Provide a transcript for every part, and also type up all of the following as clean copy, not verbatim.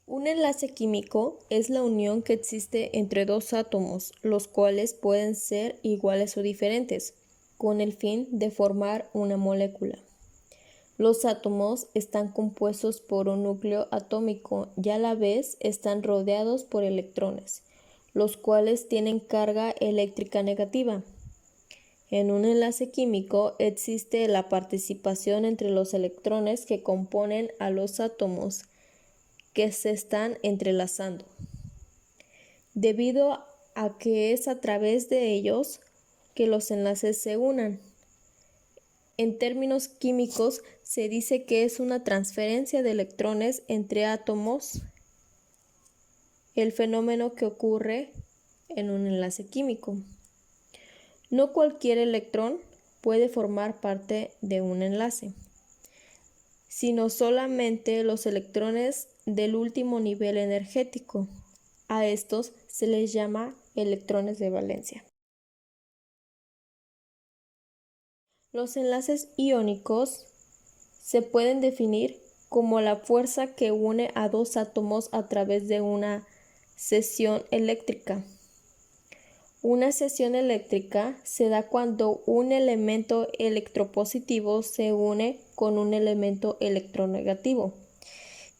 Un enlace químico es la unión que existe entre dos átomos, los cuales pueden ser iguales o diferentes, con el fin de formar una molécula. Los átomos están compuestos por un núcleo atómico y a la vez están rodeados por electrones, los cuales tienen carga eléctrica negativa. En un enlace químico existe la participación entre los electrones que componen a los átomos que se están entrelazando, debido a que es a través de ellos que los enlaces se unan. En términos químicos, se dice que es una transferencia de electrones entre átomos, el fenómeno que ocurre en un enlace químico. No cualquier electrón puede formar parte de un enlace, sino solamente los electrones del último nivel energético. A estos se les llama electrones de valencia. Los enlaces iónicos se pueden definir como la fuerza que une a dos átomos a través de una cesión eléctrica. Una cesión eléctrica se da cuando un elemento electropositivo se une con un elemento electronegativo.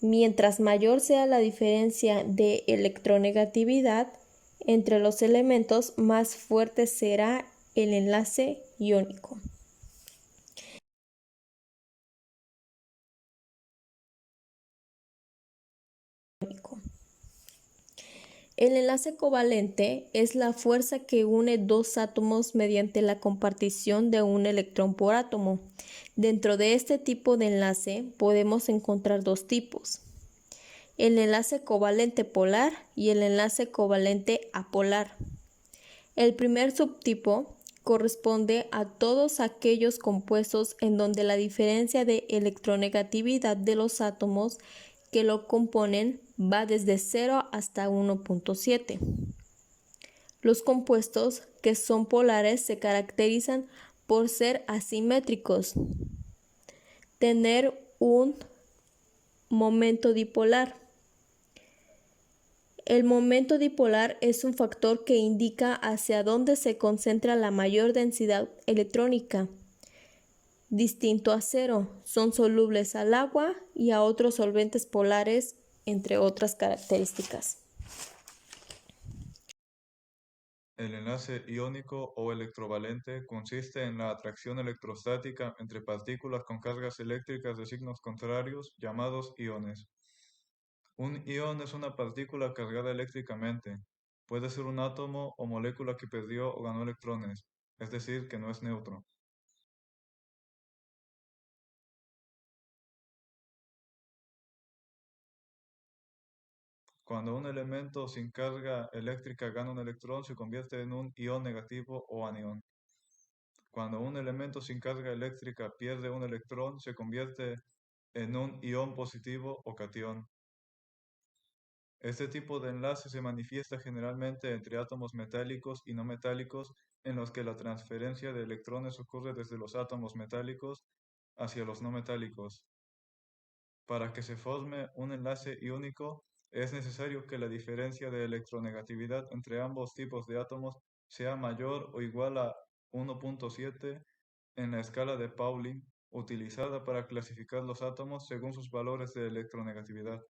Mientras mayor sea la diferencia de electronegatividad entre los elementos, más fuerte será el enlace iónico. El enlace covalente es la fuerza que une dos átomos mediante la compartición de un electrón por átomo. Dentro de este tipo de enlace podemos encontrar dos tipos: el enlace covalente polar y el enlace covalente apolar. El primer subtipo corresponde a todos aquellos compuestos en donde la diferencia de electronegatividad de los átomos que lo componen va desde 0 hasta 1.7. Los compuestos que son polares se caracterizan por ser asimétricos, tener un momento dipolar. El momento dipolar es un factor que indica hacia dónde se concentra la mayor densidad electrónica. Distinto a cero, son solubles al agua y a otros solventes polares, entre otras características. El enlace iónico o electrovalente consiste en la atracción electrostática entre partículas con cargas eléctricas de signos contrarios, llamados iones. Un ion es una partícula cargada eléctricamente. Puede ser un átomo o molécula que perdió o ganó electrones, es decir, que no es neutro. Cuando un elemento sin carga eléctrica gana un electrón, se convierte en un ion negativo o anión. Cuando un elemento sin carga eléctrica pierde un electrón, se convierte en un ion positivo o catión. Este tipo de enlace se manifiesta generalmente entre átomos metálicos y no metálicos, en los que la transferencia de electrones ocurre desde los átomos metálicos hacia los no metálicos. Para que se forme un enlace iónico, es necesario que la diferencia de electronegatividad entre ambos tipos de átomos sea mayor o igual a 1.7 en la escala de Pauling, utilizada para clasificar los átomos según sus valores de electronegatividad.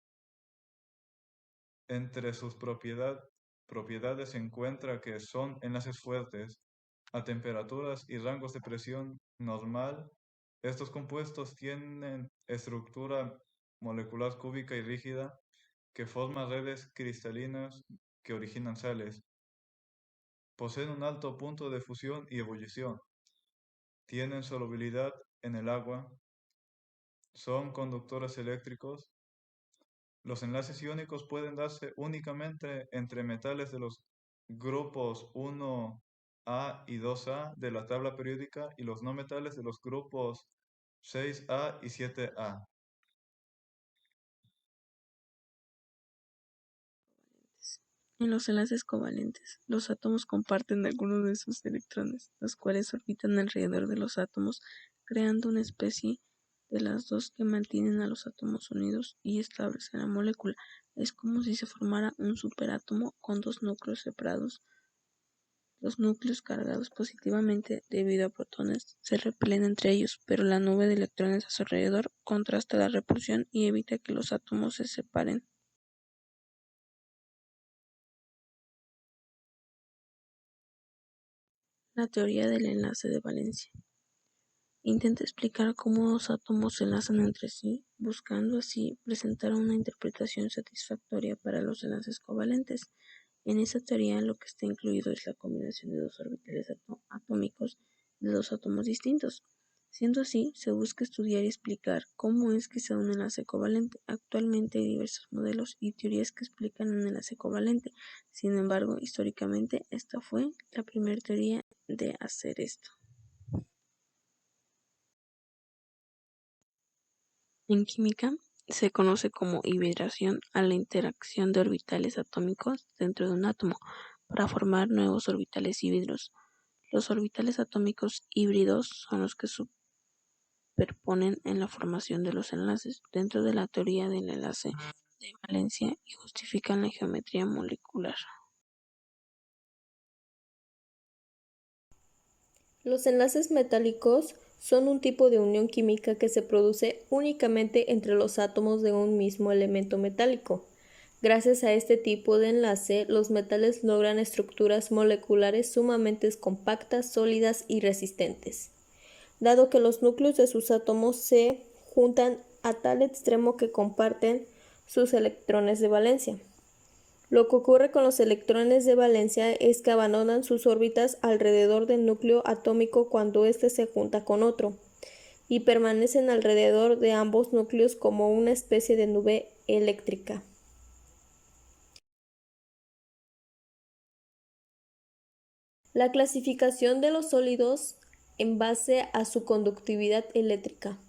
Entre sus propiedades se encuentra que son enlaces fuertes. A temperaturas y rangos de presión normal, estos compuestos tienen estructura molecular cúbica y rígida que forma redes cristalinas que originan sales. Poseen un alto punto de fusión y ebullición. Tienen solubilidad en el agua. Son conductores eléctricos. Los enlaces iónicos pueden darse únicamente entre metales de los grupos 1A y 2A de la tabla periódica y los no metales de los grupos 6A y 7A. En los enlaces covalentes, los átomos comparten algunos de sus electrones, los cuales orbitan alrededor de los átomos, creando una especie de las dos que mantienen a los átomos unidos y estables en la molécula. Es como si se formara un superátomo con dos núcleos separados. Los núcleos cargados positivamente debido a protones se repelen entre ellos, pero la nube de electrones a su alrededor contrasta la repulsión y evita que los átomos se separen. La teoría del enlace de valencia intenta explicar cómo dos átomos se enlazan entre sí, buscando así presentar una interpretación satisfactoria para los enlaces covalentes. En esta teoría lo que está incluido es la combinación de dos orbitales atómicos de dos átomos distintos. Siendo así, se busca estudiar y explicar cómo es que se da un enlace covalente. Actualmente hay diversos modelos y teorías que explican un enlace covalente. Sin embargo, históricamente esta fue la primera teoría de hacer esto. En química, se conoce como hibridación a la interacción de orbitales atómicos dentro de un átomo para formar nuevos orbitales híbridos. Los orbitales atómicos híbridos son los que superponen en la formación de los enlaces dentro de la teoría del enlace de valencia y justifican la geometría molecular. Los enlaces metálicos son un tipo de unión química que se produce únicamente entre los átomos de un mismo elemento metálico. Gracias a este tipo de enlace, los metales logran estructuras moleculares sumamente compactas, sólidas y resistentes, dado que los núcleos de sus átomos se juntan a tal extremo que comparten sus electrones de valencia. Lo que ocurre con los electrones de valencia es que abandonan sus órbitas alrededor del núcleo atómico cuando éste se junta con otro, y permanecen alrededor de ambos núcleos como una especie de nube eléctrica. La clasificación de los sólidos en base a su conductividad eléctrica.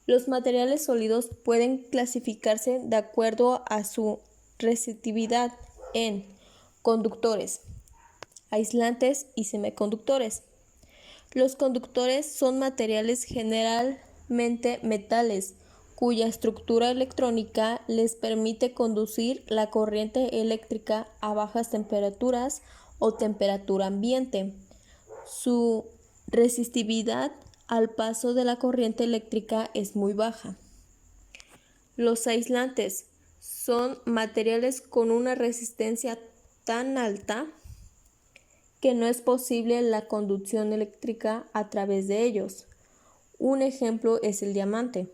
Los materiales sólidos pueden clasificarse de acuerdo a su resistividad en conductores, aislantes y semiconductores. Los conductores son materiales generalmente metales, cuya estructura electrónica les permite conducir la corriente eléctrica a bajas temperaturas o temperatura ambiente. Su resistividad al paso de la corriente eléctrica es muy baja. Los aislantes son materiales con una resistencia tan alta que no es posible la conducción eléctrica a través de ellos. Un ejemplo es el diamante.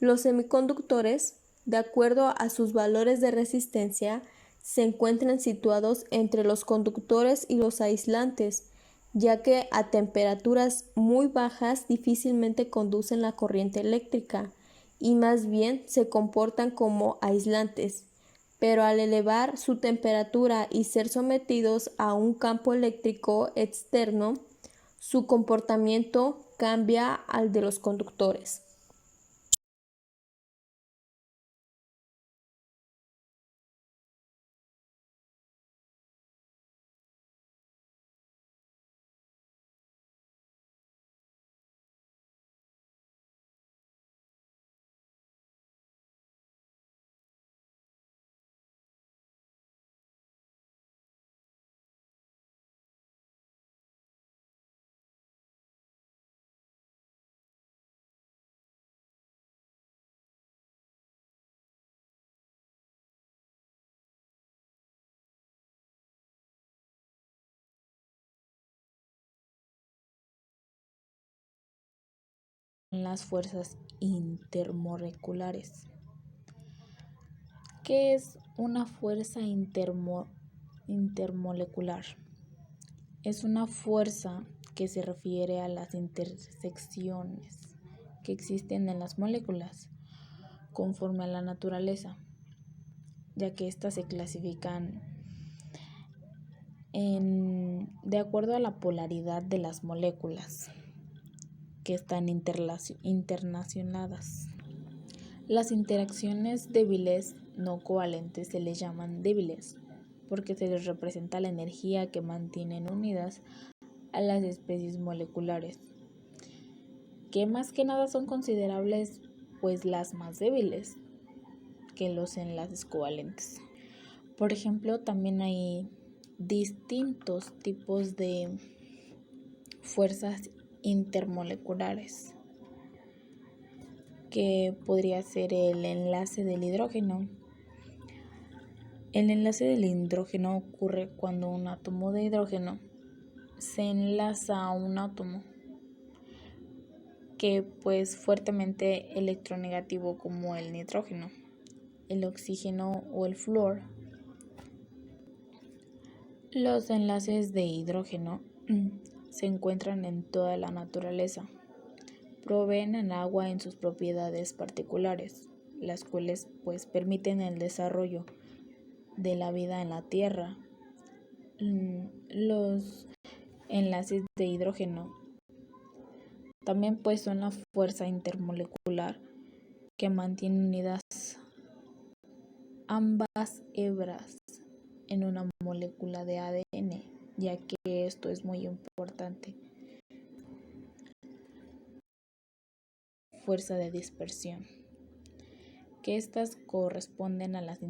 Los semiconductores, de acuerdo a sus valores de resistencia, se encuentran situados entre los conductores y los aislantes, ya que a temperaturas muy bajas difícilmente conducen la corriente eléctrica y más bien se comportan como aislantes, pero al elevar su temperatura y ser sometidos a un campo eléctrico externo, su comportamiento cambia al de los conductores. Las fuerzas intermoleculares. ¿Qué es una fuerza intermolecular? Es una fuerza que se refiere a las intersecciones que existen en las moléculas conforme a la naturaleza, ya que éstas se clasifican de acuerdo a la polaridad de las moléculas que están interrelacionadas. Las interacciones débiles no covalentes se les llaman débiles porque se les representa la energía que mantienen unidas a las especies moleculares. que más que nada son considerables pues las más débiles que los enlaces covalentes. Por ejemplo, también hay distintos tipos de fuerzas intermoleculares, que podría ser el enlace del hidrógeno. El enlace del hidrógeno ocurre cuando un átomo de hidrógeno se enlaza a un átomo que pues fuertemente electronegativo, como el nitrógeno, el oxígeno o el flúor. Los enlaces de hidrógeno se encuentran en toda la naturaleza. Proveen al agua en sus propiedades particulares, las cuales pues permiten el desarrollo de la vida en la Tierra. Los enlaces de hidrógeno también pues son la fuerza intermolecular que mantiene unidas ambas hebras en una molécula de ADN, ya que esto es muy importante. Fuerza de dispersión, que estas corresponden a las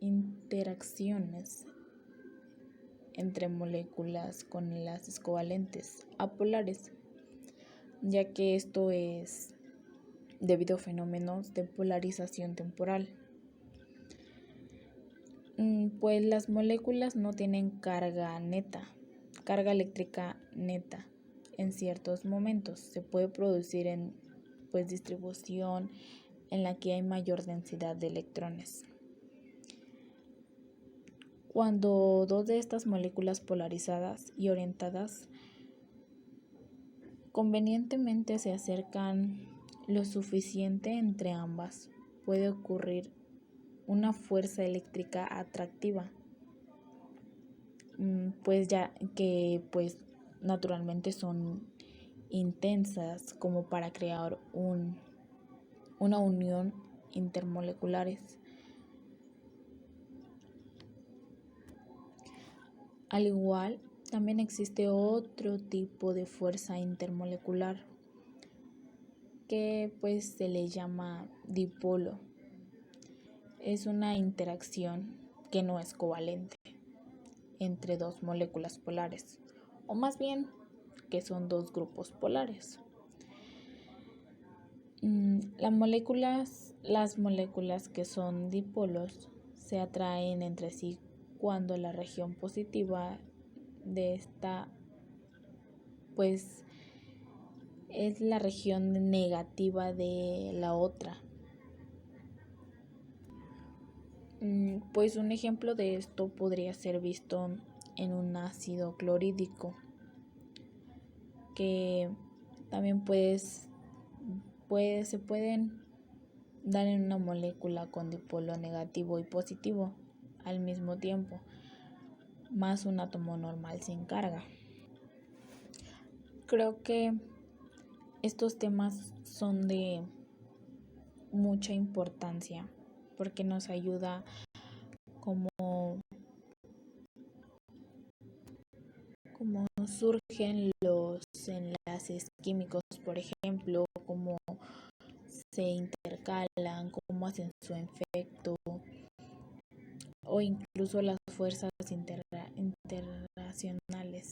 interacciones entre moléculas con enlaces covalentes apolares, ya que esto es debido a fenómenos de polarización temporal. Pues las moléculas no tienen carga eléctrica neta en ciertos momentos. Se puede producir en distribución en la que hay mayor densidad de electrones. Cuando dos de estas moléculas polarizadas y orientadas convenientemente se acercan lo suficiente entre ambas, puede ocurrir una fuerza eléctrica atractiva, pues ya que naturalmente son intensas como para crear una unión intermoleculares. Al igual, también existe otro tipo de fuerza intermolecular que se le llama dipolo. Es una interacción que no es covalente entre dos moléculas polares, o más bien que son dos grupos polares. Las moléculas que son dipolos se atraen entre sí cuando la región positiva de esta es la región negativa de la otra. Un ejemplo de esto podría ser visto en un ácido clorhídrico, que también se pueden dar en una molécula con dipolo negativo y positivo al mismo tiempo, más un átomo normal sin carga. Creo que estos temas son de mucha importancia porque nos ayuda cómo surgen los enlaces químicos, por ejemplo, cómo se intercalan, cómo hacen su efecto, o incluso las fuerzas internacionales.